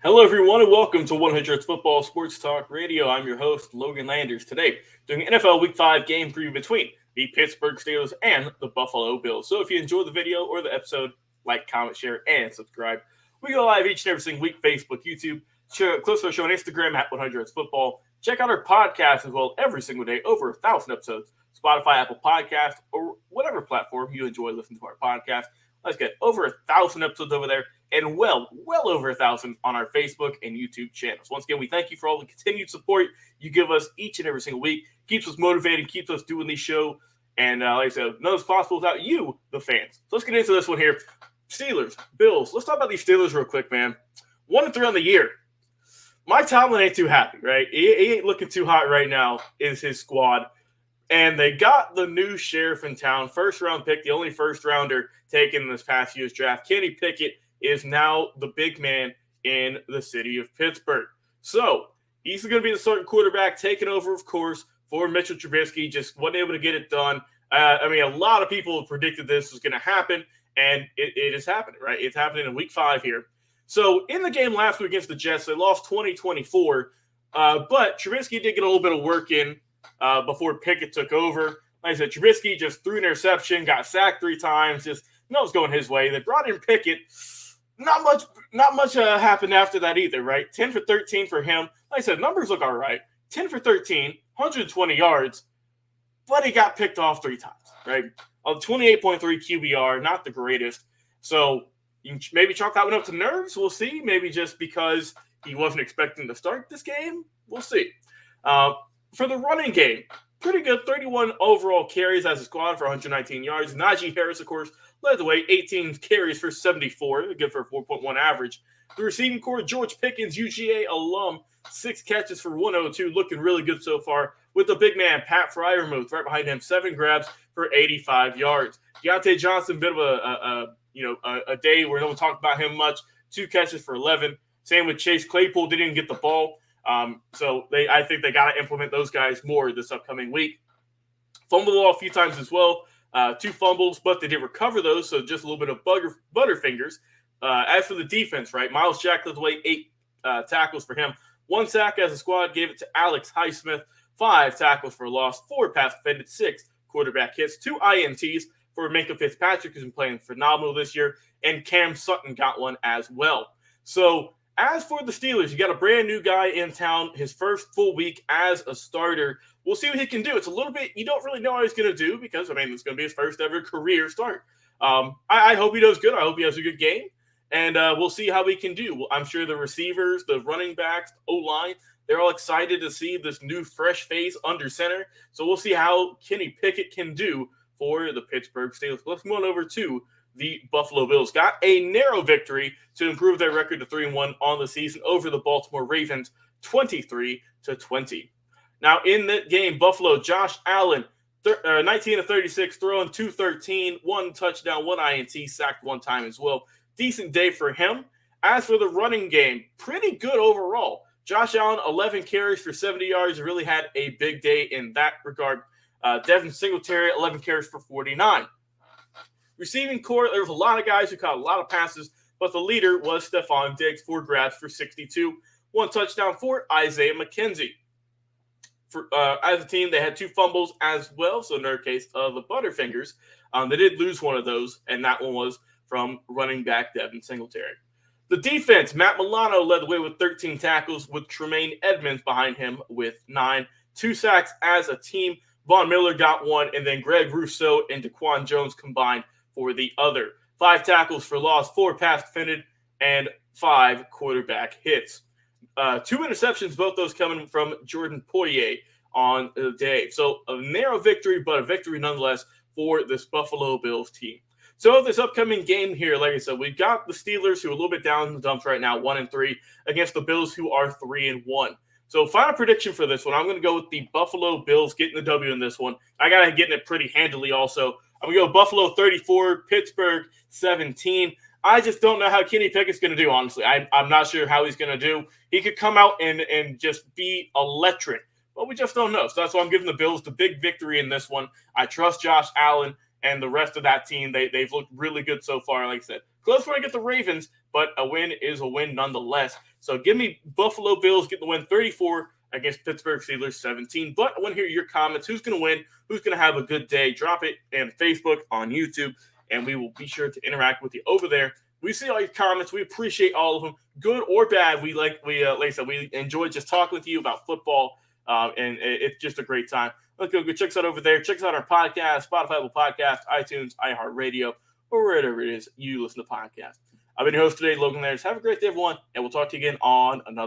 Hello, everyone, and welcome to 100 Football Sports Talk Radio. I'm your host, Logan Landers. Today, doing an NFL Week 5 game preview between the Pittsburgh Steelers and the Buffalo Bills. So if you enjoyed the video or the episode, like, comment, share, and subscribe. We go live each and every single week, Facebook, YouTube, clips of our show on Instagram at 100 Football. Check out our podcast as well every single day, over 1,000 episodes, Spotify, Apple Podcast, or whatever platform you enjoy listening to our podcast. Let's get over 1,000 episodes over there and well over 1,000 on our Facebook and YouTube channels. Once again, we thank you for all the continued support you give us each and every single week. Keeps us motivated, keeps us doing these shows. And like I said, none is possible without you, the fans. So let's get into this one here. Steelers, Bills. Let's talk about these Steelers real quick, man. 1-3 on the year. Mike Tomlin ain't too happy, right? He ain't looking too hot right now, is his squad. And they got the new sheriff in town, first-round pick, the only first-rounder taken in this past year's draft. Kenny Pickett is now the big man in the city of Pittsburgh. So he's going to be the starting quarterback, taking over, of course, for Mitchell Trubisky. Just wasn't able to get it done. A lot of people have predicted this was going to happen, and it is happening, right? It's happening in Week 5 here. So in the game last week against the Jets, they lost 20-24, but Trubisky did get a little bit of work in before Pickett took over. Like I said, Trubisky just threw an interception, got sacked 3 times, just was going his way. They brought in Pickett. Not much happened after that either, right? 10 for 13 for him. Like I said, numbers look all right. 10 for 13, 120 yards, but he got picked off 3 times, right? 28.3 QBR, not the greatest. So you can maybe chalk that one up to nerves. We'll see. Maybe just because he wasn't expecting to start this game. We'll see. For the running game, pretty good. 31 overall carries as a squad for 119 yards. Najee Harris, of course, led the way. 18 carries for 74, good for a 4.1 average. The receiving core, George Pickens, UGA alum, 6 catches for 102, looking really good so far. With the big man, Pat Freiermuth, right behind him, 7 grabs for 85 yards. Deontay Johnson, bit of a day where no one talked about him much. 2 catches for 11. Same with Chase Claypool, didn't even get the ball. So I think they got to implement those guys more this upcoming week. Fumbled the ball a few times as well. 2 fumbles, but they did recover those, so just a little bit of butterfingers. As for the defense, right, Miles Jack led the way, 8 tackles for him. 1 sack as a squad, gave it to Alex Highsmith. 5 tackles for a loss, 4 pass defended, 6 quarterback hits, 2 INTs for Minkah Fitzpatrick, who's been playing phenomenal this year, and Cam Sutton got one as well. So as for the Steelers, you got a brand new guy in town, his first full week as a starter. We'll see what he can do. It's a little bit, you don't really know what he's going to do because, it's going to be his first ever career start. I hope he does good. I hope he has a good game. And we'll see how he can do. I'm sure the receivers, the running backs, O-line, they're all excited to see this new fresh face under center. So we'll see how Kenny Pickett can do for the Pittsburgh Steelers. Let's move on over to the Buffalo Bills. Got a narrow victory to improve their record to 3-1 on the season over the Baltimore Ravens, 23-20. Now in that game, Buffalo, Josh Allen, 19 of 36, throwing 213, 1 touchdown, 1 INT, sacked 1 time as well. Decent day for him. As for the running game, pretty good overall. Josh Allen, 11 carries for 70 yards, really had a big day in that regard. Devin Singletary, 11 carries for 49. Receiving core, there was a lot of guys who caught a lot of passes, but the leader was Stephon Diggs, 4 grabs for 62, 1 touchdown for Isaiah McKenzie. As a team, they had 2 fumbles as well, so in their case, the Butterfingers. They did lose one of those, and that one was from running back Devin Singletary. The defense, Matt Milano led the way with 13 tackles, with Tremaine Edmonds behind him with 9. 2 sacks as a team. Von Miller got 1, and then Greg Rousseau and Daquan Jones combined for the other. 5 tackles for loss, 4 pass defended, and 5 quarterback hits. 2 interceptions, both those coming from Jordan Poyer on the day. So a narrow victory, but a victory nonetheless for this Buffalo Bills team. So this upcoming game here, like I said, we've got the Steelers who are a little bit down in the dumps right now, 1-3, against the Bills who are 3-1. So final prediction for this one, I'm going to go with the Buffalo Bills getting the W in this one. I got to getting it pretty handily also. I'm going to go Buffalo 34, Pittsburgh 17. I just don't know how Kenny Pickett's going to do, honestly. I'm not sure how he's going to do. He could come out and just be electric, but we just don't know. So that's why I'm giving the Bills the big victory in this one. I trust Josh Allen and the rest of that team. They've looked really good so far, like I said. Close when I get the Ravens, but a win is a win nonetheless. So give me Buffalo Bills getting the win 34 against Pittsburgh Steelers 17. But I want to hear your comments. Who's going to win? Who's going to have a good day? Drop it on Facebook, on YouTube, and we will be sure to interact with you over there. We see all your comments. We appreciate all of them, good or bad. Like I said, we enjoy just talking with you about football, and it's just a great time. Let's go check us out over there. Check us out on our podcast, Spotify, Apple Podcast, iTunes, iHeartRadio, or wherever it is you listen to podcasts. I've been your host today, Logan Landers. Have a great day, everyone, and we'll talk to you again on another